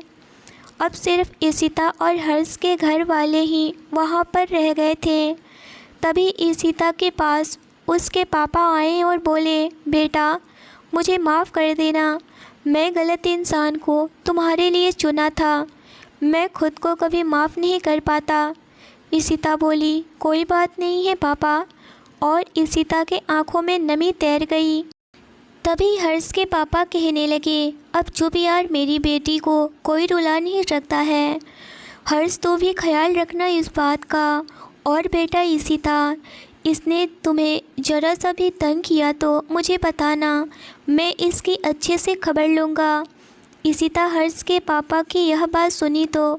अब सिर्फ ईशिता और हर्ष के घर वाले ही वहाँ पर रह गए थे। तभी ईशिता के पास उसके पापा आए और बोले, बेटा मुझे माफ़ कर देना, मैं गलत इंसान को तुम्हारे लिए चुना था, मैं खुद को कभी माफ़ नहीं कर पाता। ईशिता बोली, कोई बात नहीं है पापा, और ईशिता के आंखों में नमी तैर गई। तभी हर्ष के पापा कहने लगे, अब चुप यार, मेरी बेटी को कोई रुला नहीं सकता है। हर्ष तो भी ख्याल रखना इस बात का। और बेटा ईशिता, इसने तुम्हें ज़रा सा भी तंग किया तो मुझे बताना, मैं इसकी अच्छे से खबर लूँगा। ईशिता हर्ष के पापा की यह बात सुनी तो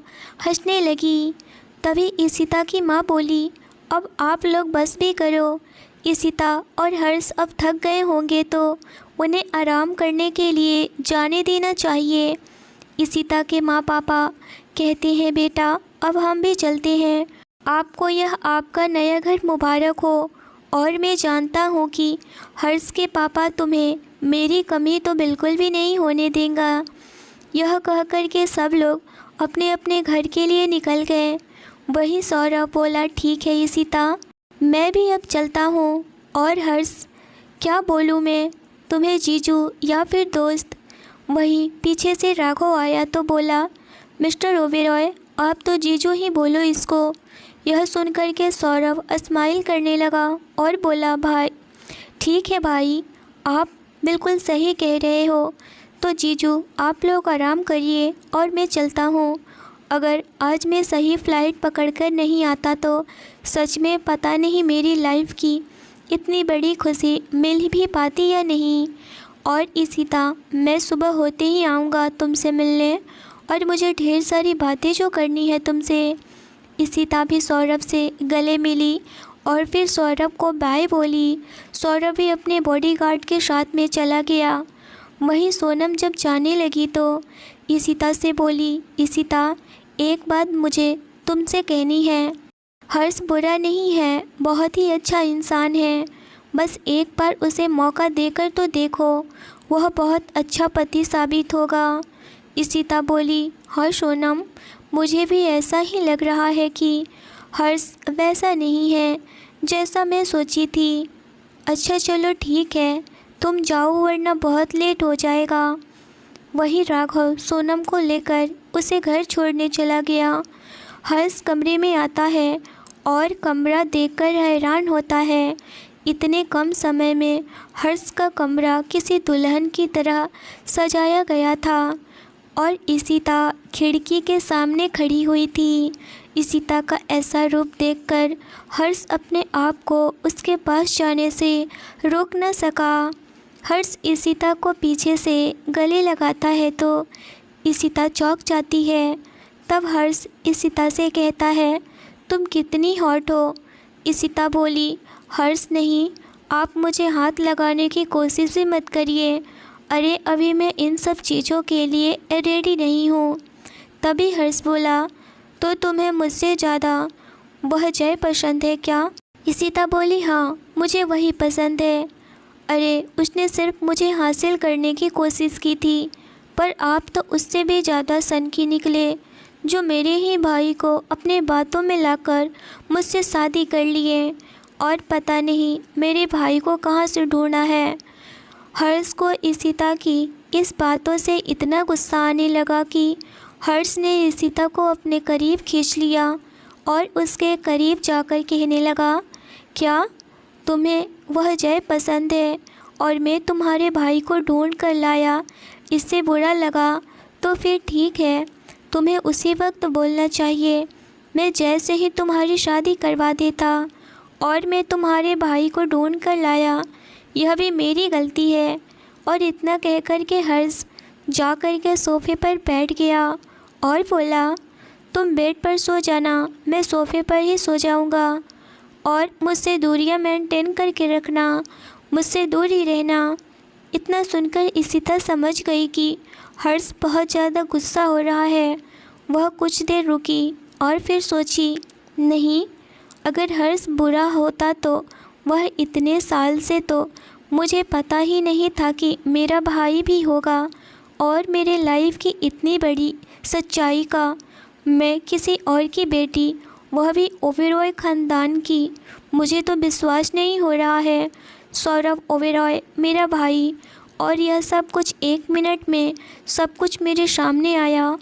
हंसने लगी। तभी ईशिता की माँ बोली, अब आप लोग बस भी करो, ईशिता और हर्ष अब थक गए होंगे तो उन्हें आराम करने के लिए जाने देना चाहिए। इशिता के माँ पापा कहते हैं, बेटा अब हम भी चलते हैं, आपको यह आपका नया घर मुबारक हो, और मैं जानता हूँ कि हर्ष के पापा तुम्हें मेरी कमी तो बिल्कुल भी नहीं होने देंगे। यह कहकर के सब लोग अपने अपने घर के लिए निकल गए। वही सौरभ बोला, ठीक है इशिता, मैं भी अब चलता हूँ। और हर्ष, क्या बोलूँ मैं तुम्हें, जीजू या फिर दोस्त? वहीं पीछे से राघव आया तो बोला, मिस्टर ओबेरॉय आप तो जीजू ही बोलो इसको। यह सुनकर के सौरभ स्माइल करने लगा और बोला, भाई ठीक है भाई, आप बिल्कुल सही कह रहे हो। तो जीजू आप लोग आराम करिए और मैं चलता हूँ। अगर आज मैं सही फ़्लाइट पकड़कर नहीं आता तो सच में पता नहीं मेरी लाइफ की इतनी बड़ी खुशी मिल भी पाती या नहीं। और इशिता, मैं सुबह होते ही आऊँगा तुमसे मिलने, और मुझे ढेर सारी बातें जो करनी है तुमसे। इशिता भी सौरभ से गले मिली और फिर सौरभ को बाय बोली। सौरभ भी अपने बॉडीगार्ड के साथ में चला गया। वहीं सोनम जब जाने लगी तो इशिता से बोली, इशिता एक बात मुझे तुमसे कहनी है। हर्ष बुरा नहीं है, बहुत ही अच्छा इंसान है, बस एक बार उसे मौका देकर तो देखो, वह बहुत अच्छा पति साबित होगा। इशिता बोली, हाँ सोनम, मुझे भी ऐसा ही लग रहा है कि हर्ष वैसा नहीं है जैसा मैं सोची थी। अच्छा चलो ठीक है, तुम जाओ वरना बहुत लेट हो जाएगा। वही राघव सोनम को लेकर उसे घर छोड़ने चला गया। हर्ष कमरे में आता है और कमरा देखकर हैरान होता है। इतने कम समय में हर्ष का कमरा किसी दुल्हन की तरह सजाया गया था और इशिता खिड़की के सामने खड़ी हुई थी। इशिता का ऐसा रूप देखकर हर्ष अपने आप को उसके पास जाने से रोक न सका। हर्ष इशिता को पीछे से गले लगाता है तो इशिता चौंक जाती है। तब हर्ष इशिता से कहता है, तुम कितनी हॉट हो। इशिता बोली, हर्ष नहीं, आप मुझे हाथ लगाने की कोशिश भी मत करिए। अरे अभी मैं इन सब चीज़ों के लिए रेडी नहीं हूँ। तभी हर्ष बोला, तो तुम्हें मुझसे ज़्यादा वह जय पसंद है क्या? इशिता बोली, हाँ मुझे वही पसंद है। अरे उसने सिर्फ मुझे हासिल करने की कोशिश की थी, पर आप तो उससे भी ज़्यादा सनकी निकले, जो मेरे ही भाई को अपने बातों में लाकर मुझसे शादी कर लिए, और पता नहीं मेरे भाई को कहाँ से ढूंढा है। हर्ष को इशिता की इस बातों से इतना गुस्सा आने लगा कि हर्ष ने इशिता को अपने करीब खींच लिया और उसके करीब जाकर कहने लगा, क्या तुम्हें वह जय पसंद है और मैं तुम्हारे भाई को ढूंढ कर लाया, इससे बुरा लगा तो फिर ठीक है, तुम्हें उसी वक्त बोलना चाहिए। मैं जय से ही तुम्हारी शादी करवा देता और मैं तुम्हारे भाई को ढूंढ कर लाया, यह भी मेरी गलती है। और इतना कहकर के हर्ष जा कर के सोफ़े पर बैठ गया और बोला, तुम बेड पर सो जाना, मैं सोफ़े पर ही सो जाऊंगा, और मुझसे दूरियां मेंटेन करके रखना, मुझसे दूर ही रहना। इतना सुनकर इशिता समझ गई कि हर्ष बहुत ज़्यादा गुस्सा हो रहा है। वह कुछ देर रुकी और फिर सोची, नहीं, अगर हर्ष बुरा होता तो वह इतने साल से तो मुझे पता ही नहीं था कि मेरा भाई भी होगा, और मेरे लाइफ की इतनी बड़ी सच्चाई का मैं किसी और की बेटी, वह भी ओबेरॉय ख़ानदान की, मुझे तो विश्वास नहीं हो रहा है। सौरभ ओबेरॉय मेरा भाई, और यह सब कुछ 1 मिनट में सब कुछ मेरे सामने आया,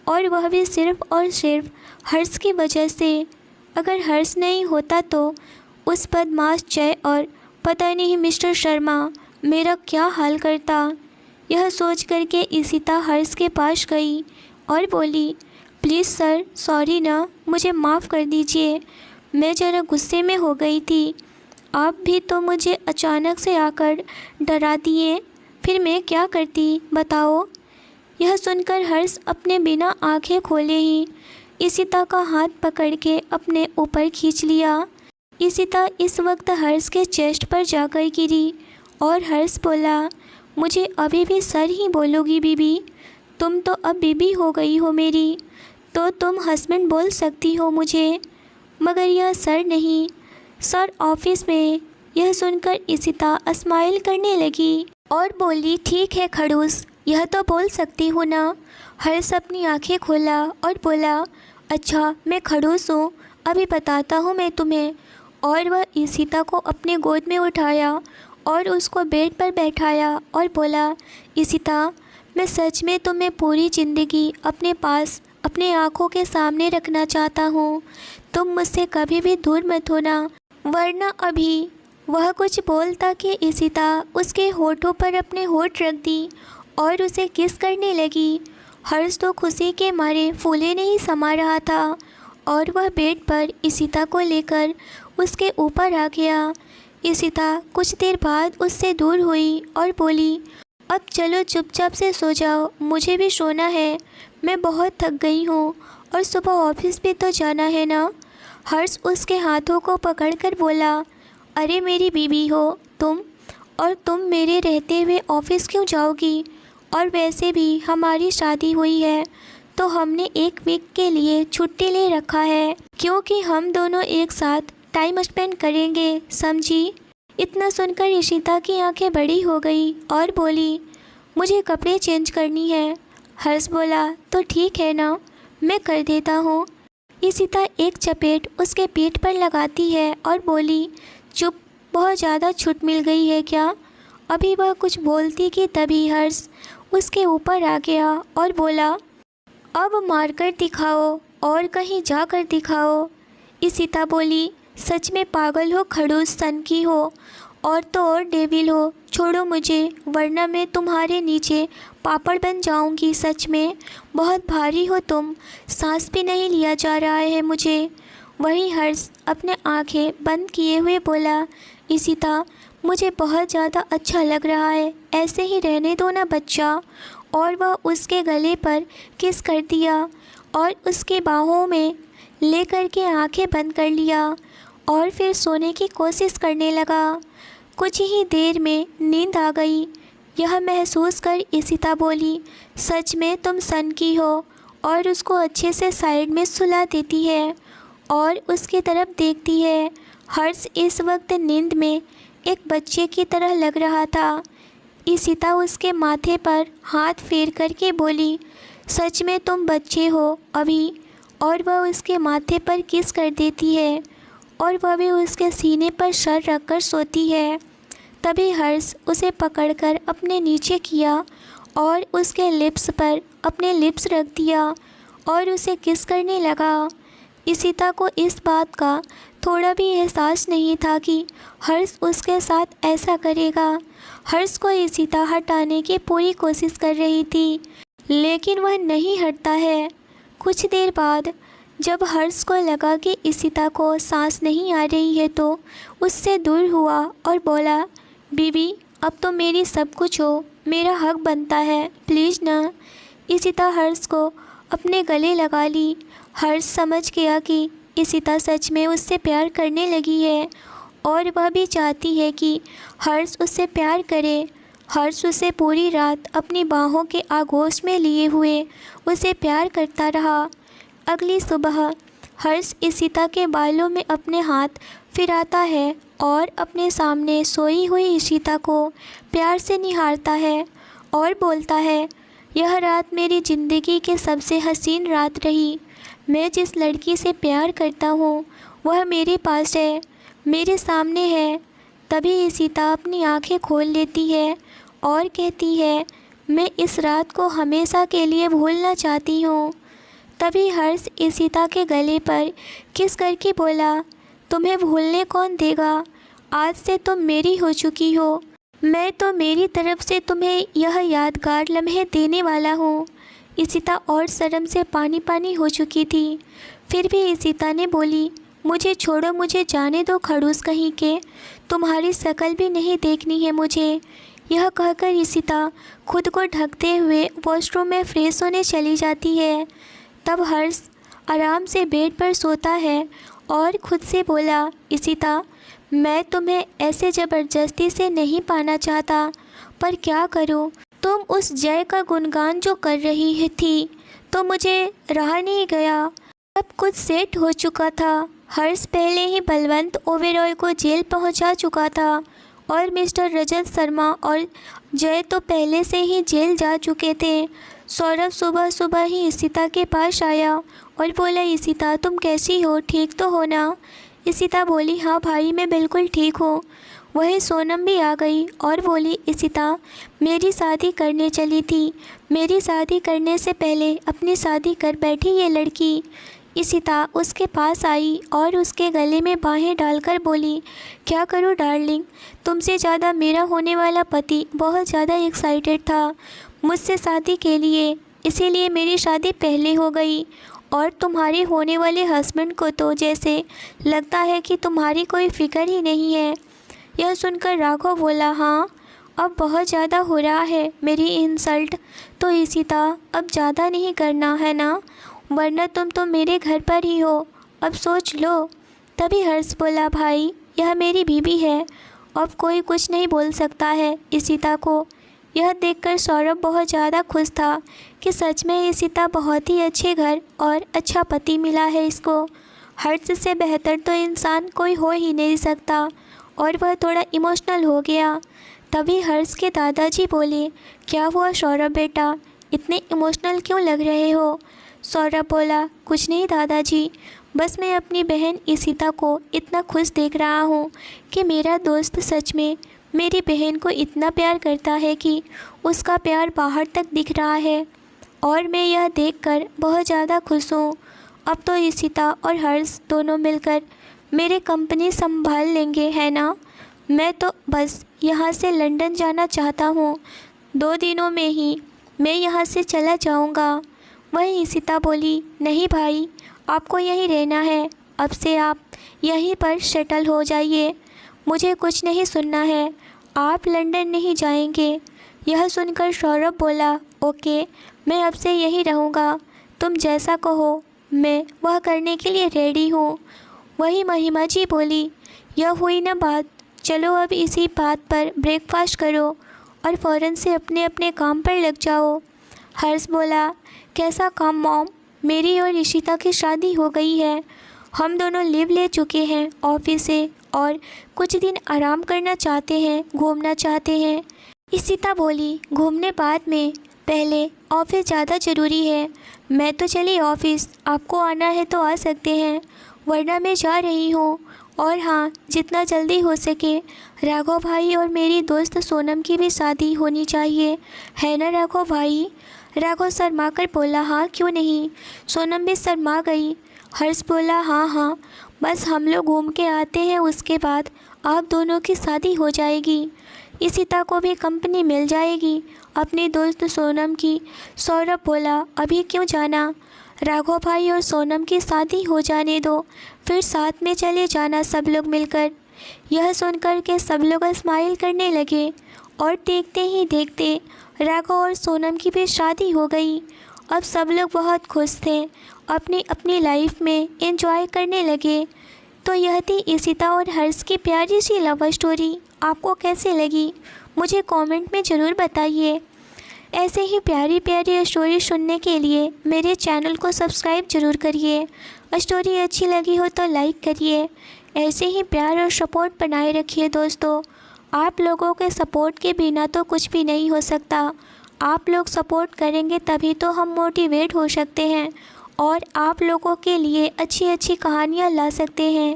और वह भी सिर्फ़ और सिर्फ हर्ष की वजह से। अगर हर्ष नहीं होता तो उस बदमाश जय और पता नहीं मिस्टर शर्मा मेरा क्या हाल करता। यह सोच करके इशिता हर्ष के पास गई और बोली, प्लीज़ सर, सॉरी ना, मुझे माफ़ कर दीजिए, मैं ज़रा गुस्से में हो गई थी। आप भी तो मुझे अचानक से आकर डरा दिए, फिर मैं क्या करती बताओ। यह सुनकर हर्ष अपने बिना आंखें खोले ही इशिता का हाथ पकड़ के अपने ऊपर खींच लिया। इशिता इस वक्त हर्ष के चेस्ट पर जाकर गिरी और हर्ष बोला, मुझे अभी भी सर ही बोलोगी बीबी? तुम तो अब बीबी हो गई हो मेरी, तो तुम हस्बैंड बोल सकती हो मुझे। मगर यह सर नहीं, सर ऑफिस में। यह सुनकर इशिता स्माइल करने लगी और बोली, ठीक है खड़ूस, यह तो बोल सकती हूँ ना। हर्ष अपनी आंखें खोला और बोला, अच्छा मैं खड़ूस हूँ, अभी बताता हूँ मैं तुम्हें। और वह इशिता को अपने गोद में उठाया और उसको बेड पर बैठाया और बोला, इशिता मैं सच में तुम्हें पूरी ज़िंदगी अपने पास अपने आँखों के सामने रखना चाहता हूँ। तुम मुझसे कभी भी दूर मत होना, वरना अभी। वह कुछ बोलता कि इशिता उसके होठों पर अपने होठ रख दी और उसे किस करने लगी। हर्ष तो खुशी के मारे फूले नहीं समा रहा था और वह बेड पर इशिता को लेकर उसके ऊपर आ गया। इशिता कुछ देर बाद उससे दूर हुई और बोली, अब चलो चुपचाप से सो जाओ, मुझे भी सोना है, मैं बहुत थक गई हूँ और सुबह ऑफिस भी तो जाना है ना। हर्ष उसके हाथों को पकड़कर बोला, अरे मेरी बीवी हो तुम, और तुम मेरे रहते हुए ऑफिस क्यों जाओगी? और वैसे भी हमारी शादी हुई है तो हमने 1 वीक के लिए छुट्टी ले रखा है, क्योंकि हम दोनों एक साथ टाइम स्पेंड करेंगे, समझी? इतना सुनकर इशिता की आंखें बड़ी हो गई और बोली, मुझे कपड़े चेंज करनी है। हर्ष बोला, तो ठीक है ना, मैं कर देता हूँ। इशिता एक चपेट उसके पीठ पर लगाती है और बोली, चुप, बहुत ज़्यादा छूट मिल गई है क्या? अभी वह कुछ बोलती कि तभी हर्ष उसके ऊपर आ गया और बोला, अब मारकर दिखाओ और कहीं जाकर दिखाओ। इशिता बोली, सच में पागल हो खड़ूस सन की हो, और तो और डेविल हो, छोड़ो मुझे, वरना मैं तुम्हारे नीचे पापड़ बन जाऊंगी। सच में बहुत भारी हो तुम, सांस भी नहीं लिया जा रहा है मुझे। वही हर्ष अपने आंखें बंद किए हुए बोला, इशिता मुझे बहुत ज़्यादा अच्छा लग रहा है, ऐसे ही रहने दो ना बच्चा। और वह उसके गले पर किस कर दिया और उसके बाहों में लेकर के आंखें बंद कर लिया और फिर सोने की कोशिश करने लगा। कुछ ही देर में नींद आ गई। यह महसूस कर इशिता बोली, सच में तुम सन की हो, और उसको अच्छे से साइड में सुला देती है और उसकी तरफ देखती है। हर्ष इस वक्त नींद में एक बच्चे की तरह लग रहा था। इशिता उसके माथे पर हाथ फेर करके बोली, सच में तुम बच्चे हो अभी। और वह उसके माथे पर किस कर देती है और वह भी उसके सीने पर सर रखकर सोती है। तभी हर्ष उसे पकड़कर अपने नीचे किया और उसके लिप्स पर अपने लिप्स रख दिया और उसे किस करने लगा। इशिता को इस बात का थोड़ा भी एहसास नहीं था कि हर्ष उसके साथ ऐसा करेगा। हर्ष को इशिता हटाने की पूरी कोशिश कर रही थी, लेकिन वह नहीं हटता है। कुछ देर बाद जब हर्ष को लगा कि इशिता को सांस नहीं आ रही है तो उससे दूर हुआ और बोला, बीबी अब तो मेरी सब कुछ हो, मेरा हक बनता है, प्लीज़ ना। इशिता हर्ष को अपने गले लगा ली। हर्ष समझ गया कि इशिता सच में उससे प्यार करने लगी है और वह भी चाहती है कि हर्ष उससे प्यार करे। हर्ष उसे पूरी रात अपनी बाहों के आगोश में लिए हुए उसे प्यार करता रहा। अगली सुबह हर्ष इशिता के बालों में अपने हाथ फिराता है और अपने सामने सोई हुई इशिता को प्यार से निहारता है और बोलता है, यह रात मेरी ज़िंदगी की सबसे हसीन रात रही। मैं जिस लड़की से प्यार करता हूँ वह मेरे पास है, मेरे सामने है। तभी इशिता अपनी आंखें खोल लेती है और कहती है, मैं इस रात को हमेशा के लिए भूलना चाहती हूँ। तभी हर्ष इशिता के गले पर किस करके बोला, तुम्हें भूलने कौन देगा, आज से तुम मेरी हो चुकी हो। मैं तो मेरी तरफ से तुम्हें यह यादगार लम्हे देने वाला हूँ। इशिता और शर्म से पानी पानी हो चुकी थी। फिर भी इशिता ने बोली, मुझे छोड़ो, मुझे जाने दो खड़ूस कहीं के, तुम्हारी शक्ल भी नहीं देखनी है मुझे। यह कहकर इशिता खुद को ढकते हुए वॉशरूम में फ्रेश होने चली जाती है। तब हर्ष आराम से बेड पर सोता है और खुद से बोला, इशिता मैं तुम्हें ऐसे ज़बरदस्ती से नहीं पाना चाहता, पर क्या करूं, तुम उस जय का गुणगान जो कर रही थी तो मुझे रहा नहीं गया। सब कुछ सेट हो चुका था। हर्ष पहले ही बलवंत ओबेरॉय को जेल पहुंचा चुका था और मिस्टर रजत शर्मा और जय तो पहले से ही जेल जा चुके थे। सौरभ सुबह सुबह ही इशिता के पास आया और बोला, इशिता तुम कैसी हो, ठीक तो हो ना? इशिता बोली, हाँ भाई मैं बिल्कुल ठीक हूँ। वही सोनम भी आ गई और बोली, इशिता मेरी शादी करने चली थी, मेरी शादी करने से पहले अपनी शादी कर बैठी ये लड़की। इशिता उसके पास आई और उसके गले में बाहें डालकर बोली, क्या करूं डार्लिंग, तुमसे ज़्यादा मेरा होने वाला पति बहुत ज़्यादा एक्साइटेड था मुझसे शादी के लिए, इसीलिए मेरी शादी पहले हो गई। और तुम्हारे होने वाले हस्बैंड को तो जैसे लगता है कि तुम्हारी कोई फिक्र ही नहीं है। यह सुनकर राघव बोला, हाँ अब बहुत ज़्यादा हो रहा है मेरी इंसल्ट तो इशिता, अब ज़्यादा नहीं करना है ना, वरना तुम तो मेरे घर पर ही हो, अब सोच लो। तभी हर्ष बोला, भाई यह मेरी बीवी है, अब कोई कुछ नहीं बोल सकता है इशिता को। यह देखकर सौरभ बहुत ज़्यादा खुश था कि सच में इशिता बहुत ही अच्छे घर और अच्छा पति मिला है इसको। हर्ष से बेहतर तो इंसान कोई हो ही नहीं सकता और वह थोड़ा इमोशनल हो गया। तभी हर्ष के दादाजी बोले, क्या हुआ सौरभ बेटा, इतने इमोशनल क्यों लग रहे हो? सौरभ बोला, कुछ नहीं दादाजी, बस मैं अपनी बहन इशिता को इतना खुश देख रहा हूँ कि मेरा दोस्त सच में मेरी बहन को इतना प्यार करता है कि उसका प्यार बाहर तक दिख रहा है और मैं यह देखकर बहुत ज़्यादा खुश हूँ। अब तो इशिता और हर्ष दोनों मिलकर मेरे कंपनी संभाल लेंगे, है ना? मैं तो बस यहाँ से लंदन जाना चाहता हूँ, 2 दिनों में ही मैं यहाँ से चला जाऊँगा। वहीं इशिता बोली, नहीं भाई आपको यहीं रहना है, अब से आप यहीं पर सेटल हो जाइए, मुझे कुछ नहीं सुनना है, आप लंदन नहीं जाएंगे। यह सुनकर सौरभ बोला, ओके मैं अब से यहीं रहूँगा, तुम जैसा कहो मैं वह करने के लिए रेडी हूँ। वही महिमा जी बोली, यह हुई ना बात, चलो अब इसी बात पर ब्रेकफास्ट करो और फ़ौरन से अपने अपने काम पर लग जाओ। हर्ष बोला, कैसा काम मॉम, मेरी और इशिता की शादी हो गई है, हम दोनों लीव ले चुके हैं ऑफिस से और कुछ दिन आराम करना चाहते हैं, घूमना चाहते हैं। इशिता बोली, घूमने बाद में, पहले ऑफिस ज़्यादा ज़रूरी है। मैं तो चली ऑफिस, आपको आना है तो आ सकते हैं, वरना मैं जा रही हूँ। और हाँ, जितना जल्दी हो सके राघव भाई और मेरी दोस्त सोनम की भी शादी होनी चाहिए, है ना राघव भाई? राघव शर्मा कर बोला, हाँ क्यों नहीं। सोनम भी शर्मा गई। हर्ष बोला, हाँ हाँ बस हम लोग घूम के आते हैं, उसके बाद आप दोनों की शादी हो जाएगी, इशिता को भी कंपनी मिल जाएगी अपनी दोस्त सोनम की। सौरभ बोला, अभी क्यों जाना, राघव भाई और सोनम की शादी हो जाने दो, फिर साथ में चले जाना सब लोग मिलकर। यह सुनकर के सब लोग स्माइल करने लगे और देखते ही देखते राघव और सोनम की भी शादी हो गई। अब सब लोग बहुत खुश थे, अपनी अपनी लाइफ में एंजॉय करने लगे। तो यह थी इशिता और हर्ष की प्यारी सी लव स्टोरी। आपको कैसे लगी मुझे कमेंट में ज़रूर बताइए। ऐसे ही प्यारी प्यारी स्टोरी सुनने के लिए मेरे चैनल को सब्सक्राइब ज़रूर करिए। स्टोरी अच्छी लगी हो तो लाइक करिए। ऐसे ही प्यार और सपोर्ट बनाए रखिए दोस्तों। आप लोगों के सपोर्ट के बिना तो कुछ भी नहीं हो सकता। आप लोग सपोर्ट करेंगे तभी तो हम मोटिवेट हो सकते हैं और आप लोगों के लिए अच्छी अच्छी कहानियाँ ला सकते हैं।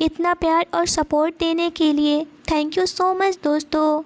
इतना प्यार और सपोर्ट देने के लिए थैंक यू सो मच दोस्तों।